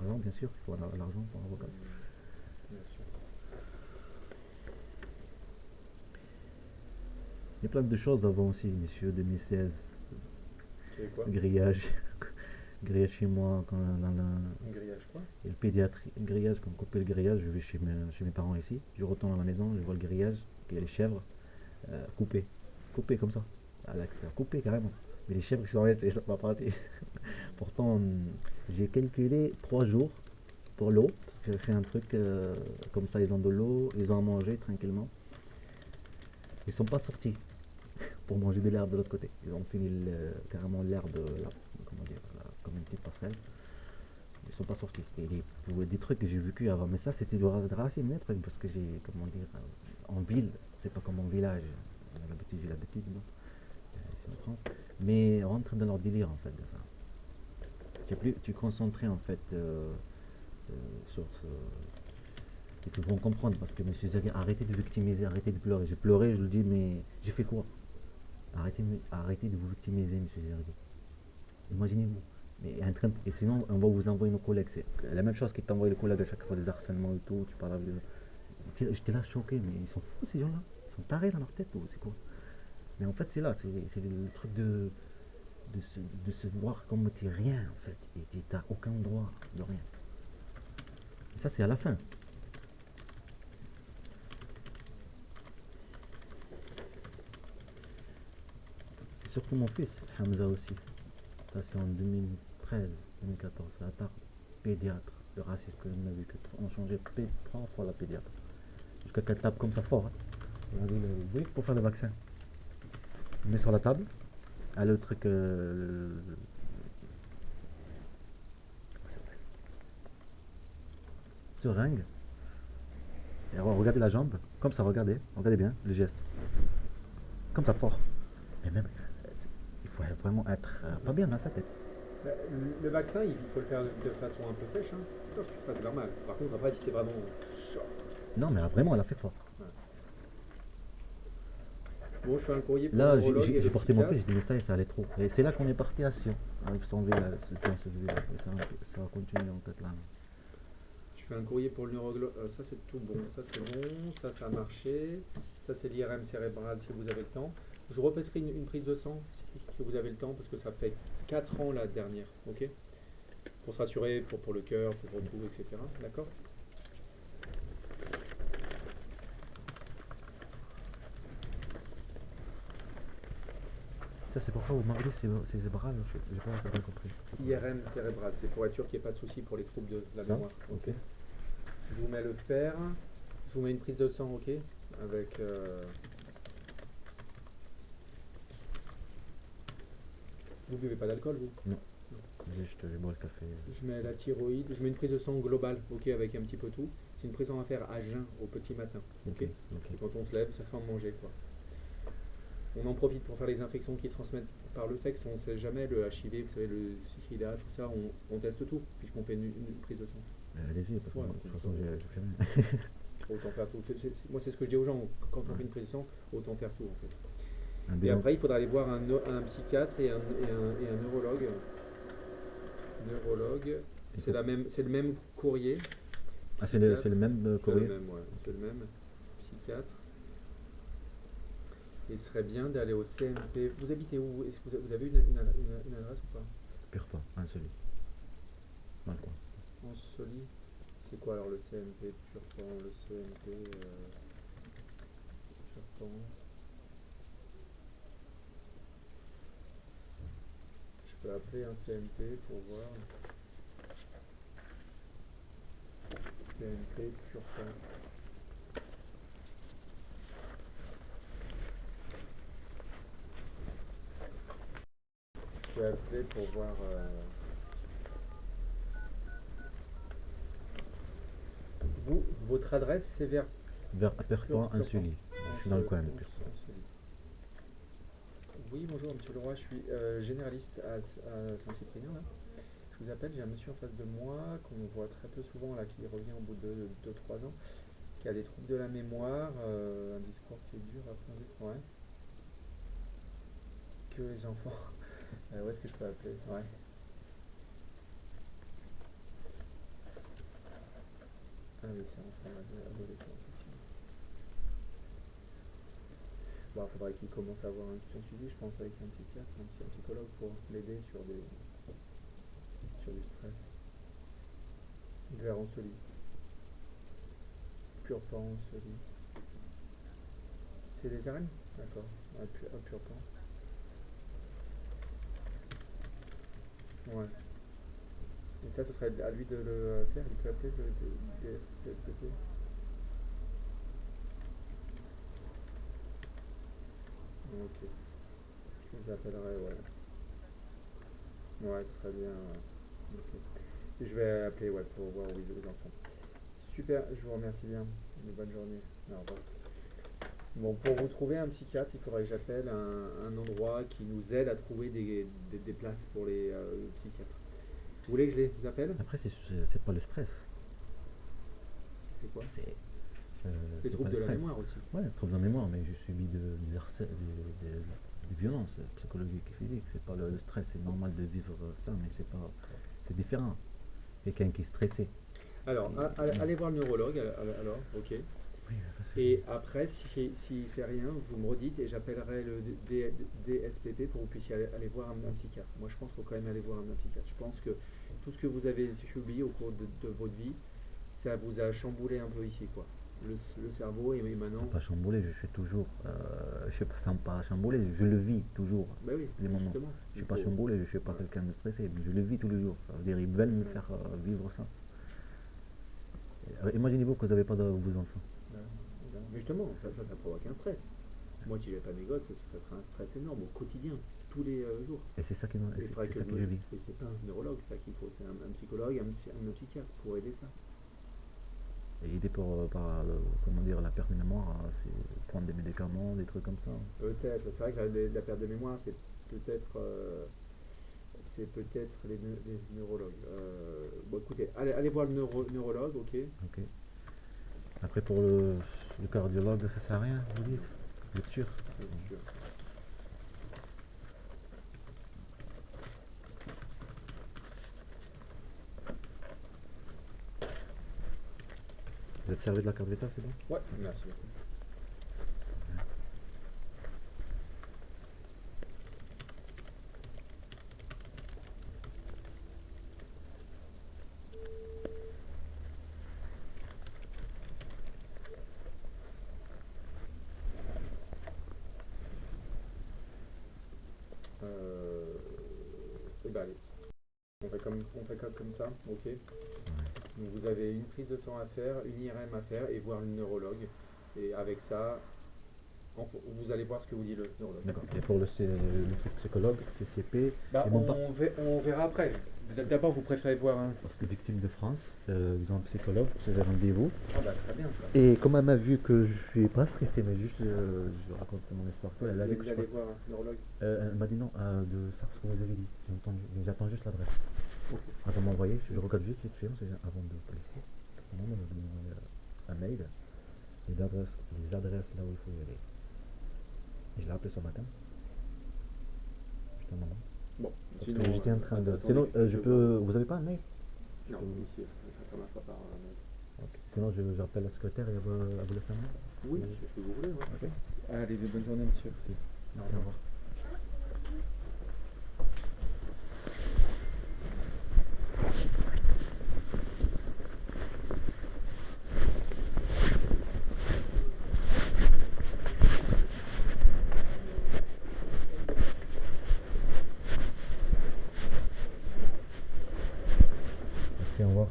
l'argent, bien sûr, il faut l'argent pour un avocat. Bien sûr. Il y a plein de choses avant aussi, monsieur, 2016. Tu quoi? Grillage, grillage chez moi, quand Un grillage quoi? et le pédiatre, le grillage, quand on coupait le grillage, je vais chez mes parents ici, je retourne à la maison, je vois le grillage, il y a les chèvres coupées, coupées comme ça, à l'axe, coupées carrément. Mais les chèvres qui sont restées, ils sont pas partis. Pourtant, j'ai calculé 3 jours pour l'eau, parce que j'ai fait un truc comme ça, ils ont de l'eau, ils ont à manger tranquillement. Ils sont pas sortis pour manger de l'herbe de l'autre côté. Ils ont fini carrément l'herbe, comment dire, comme une petite passerelle. Ils sont pas sortis. Et des trucs que j'ai vécu avant, mais ça c'était du racine, mais trucs, parce que j'ai, comment dire, en ville, c'est pas comme en village. J'ai l'habitude, bon, ici en France. Mais on rentre dans leur délire en fait de ça. Tu es concentré en fait euh, sur ce, ils te vont comprendre parce que monsieur Zaghi, arrêtez de victimiser, arrêtez de pleurer. J'ai pleuré, je lui dis, mais j'ai fait quoi? Arrêtez de vous victimiser, monsieur Zaghi. Imaginez-vous. Et sinon, on va vous envoyer nos collègues. C'est la même chose qu'ils t'envoient les collègues à chaque fois des harcèlements et tout. Tu parles avec j'étais là choqué, mais ils sont fous ces gens-là. Ils sont tarés dans leur tête ou c'est quoi? Mais en fait, c'est là, c'est le truc de se voir comme t'es rien en fait. Et t'as aucun droit de rien. Et ça, c'est à la fin. Et surtout mon fils, Hamza aussi. Ça, c'est en 2013, 2014. C'est à part pédiatre. Le racisme que l'on a vu, que on a changé 3 fois la pédiatre. Jusqu'à qu'elle tape comme ça fort. Hein. On a dit, oui, pour faire le vaccin. On met sur la table. Ah, le truc. Seringue. Et regardez la jambe. Comme ça, regardez. Regardez bien le geste. Comme ça, fort. Mais même, il faut vraiment être pas bien dans sa tête. Bah, le vaccin, il faut le faire de façon un peu sèche, hein. Non, ça c'est normal. Par contre, après, si c'est vraiment chaud, Non, mais vraiment, elle a fait fort. ouais. Bon, je fais un courrier pour le Là, neurologue et j'ai le porté mon fils, psychiatre. j'ai dit, mais ça est trop. Et c'est là qu'on est parti à Sion. Avec son V, là, dans ce V, là. Et ça a continué en tête là. Je fais un courrier pour le neurologue. Ça, c'est tout bon. Ça, c'est bon. Ça a marché. Ça, c'est l'IRM cérébral si vous avez le temps. Je repasserai une prise de sang si vous avez le temps parce que ça fait 4 ans la dernière. Ok? Pour se rassurer, pour le cœur, pour tout, etc. D'accord? Ça, c'est pourquoi vous m'avez dit c'est bras, j'ai pas bien compris. IRM cérébral, c'est pour être sûr qu'il n'y ait pas de souci pour les troubles de la Ça, mémoire. Ok? ok. Je vous mets le fer. Je vous mets une prise de sang, ok? Avec. Vous buvez pas d'alcool, vous? Non, Non. juste, je bois le café. Je mets la thyroïde. Je mets une prise de sang globale, ok? Avec un petit peu tout. C'est une prise à faire à jeun au petit matin, Ok, ok? ok. C'est quand on se lève, ça sans manger, quoi. On en profite pour faire les infections qui transmettent par le sexe. On ne sait jamais, le HIV, vous savez, le sida, tout ça, on teste tout, puisqu'on fait une prise de sang. Allez-y, parce que Voilà, moi, de toute comme ça, façon, j'ai fait rien. autant faire tout. Moi, c'est ce que je dis aux gens, quand on fait une prise de sang, autant faire tout, en fait. Un Et bilan. après, il faudra aller voir un psychiatre et un neurologue. Neurologue, c'est le même courrier. Ah, c'est le Psychiatre, même c'est le courrier. même, ouais, Ok. c'est le même. Psychiatre. Et il serait bien d'aller au CMP. Vous habitez où? Est-ce que vous avez une adresse ou pas? Purpan, un seul. Dans le coin. En Soli. C'est quoi alors le CMP Purpan? Le CMP Purpan. Je peux appeler un CMP pour voir. CMP Purpan. Je peux appeler pour voir. Votre adresse, c'est vers Vers Purpan, un Purpan. seul. Je suis dans le coin de Purpan. En Soli. Oui, bonjour Monsieur Leroy, je suis généraliste à Saint-Cyprien là. Je vous appelle, j'ai un monsieur en face de moi qu'on voit très peu souvent là, qui revient au bout de 2-3 ans, qui a des troubles de la mémoire, un discours qui est dur à prononcer. Ouais. Que les enfants. Où est-ce que je peux appeler? Ouais. laisser rentrer adolescent, effectivement. Bon, il faudrait qu'il commence à avoir un suivi, je pense, avec un psychiatre, un psychologue pour l'aider sur du stress. Vers Anseli, pur pan Anseli. C'est des arènes? D'accord, un pur pan. Ouais. Et ça, ce serait à lui de le faire, il peut appeler le DSPP. Ok, je les appellerai, ouais. Ouais, très bien. Ok. Je vais appeler, ouais, pour voir où ils en sont. Super, je vous remercie bien. Une bonne journée. Au revoir. Bon, pour vous trouver un psychiatre, il faudrait que j'appelle un endroit qui nous aide à trouver des places pour les psychiatres. Vous voulez que je les appelle? Après, c'est pas le stress. C'est quoi? C'est Les c'est pas troubles le de la stress. mémoire aussi. Ouais, trouble de mémoire, mais j'ai subi des violences psychologiques et physiques. C'est pas le stress, c'est normal de vivre ça, mais c'est différent. Quelqu'un qui est stressé. Alors, allez voir le neurologue, alors, ok. Oui, Et après, s'il fait rien, vous me redites et j'appellerai le DSPP pour que vous puissiez aller voir un psychiatre. Moi, je pense qu'il faut quand même aller voir un psychiatre. Je pense que tout ce que vous avez subi au cours de votre vie, ça vous a chamboulé un peu ici, quoi. Le cerveau, et c'est maintenant. pas chamboulé, je suis toujours. Je sais pas, ça me pas chamboulé, je le vis toujours, Bah oui, les moments. justement, Je il suis pas faut. chamboulé, je suis pas Ouais, quelqu'un de stressé, mais je le vis tous les jours. Ça veut dire, ils veulent me ouais, faire vivre ça. Imaginez-vous que vous n'avez pas de vos enfants. ouais, ouais. Mais justement, ça provoque un stress. Moi, si j'avais pas mes gosses, ça serait un stress énorme au quotidien, tous les jours. Et c'est ça, Et il faudrait c'est que ça que je vis. et c'est pas un neurologue, ça qu'il faut, c'est un psychologue, un psychiatre pour aider ça. Et aider comment dire, la perte de mémoire, c'est prendre des médicaments, des trucs comme ça. Peut-être, c'est vrai que la perte de mémoire, peut-être c'est peut-être les neurologues. Bon, écoutez, allez voir le neurologue, ok. Ok. Après, pour le cardiologue, ça sert à rien, vous dites? Non, Vous êtes sûr? bien sûr. Vous êtes servi de la carte vitale, c'est bon? Ouais, merci beaucoup. Et ben allez, on fait comme ça, ok. Donc vous avez une prise de sang à faire, une IRM à faire et voir le neurologue. Et avec ça, vous allez voir ce que vous dit le neurologue. D'accord. Et pour le truc psychologue, CCP, Bah, ils m'ont pas. on verra après. D'abord, vous préférez voir un. Parce que victime de France, ils ont un psychologue, j'ai rendez-vous. Ah bah très bien ça. Et comme elle m'a vu que je suis pas stressé, mais juste je raconte mon histoire, Et elle a vu que vous je suis pas. allez voir un neurologue. Elle m'a dit non, de ça, ce que vous avez dit. J'ai entendu, mais j'attends juste l'adresse. Ok. Elle va m'envoyer, je regarde juste vite fait, avant de vous laisser. Normalement, elle va m'envoyer un mail, les adresses là où il faut y aller. Et je l'ai appelé ce matin, juste un moment. Bon, Parce que sinon, j'étais en train de. attendez Sinon, que je je vois. peux. Vous avez pas un mail? Je Non, peux- ici, ça marche pas par mail. Ok. Sinon, j'appelle la secrétaire et elle vous laisse un mail. Oui, c'est ce que vous voulez, ouais. Ok. Allez, bonne journée, monsieur. Merci. Au Merci, au revoir. revoir. Merci, au revoir.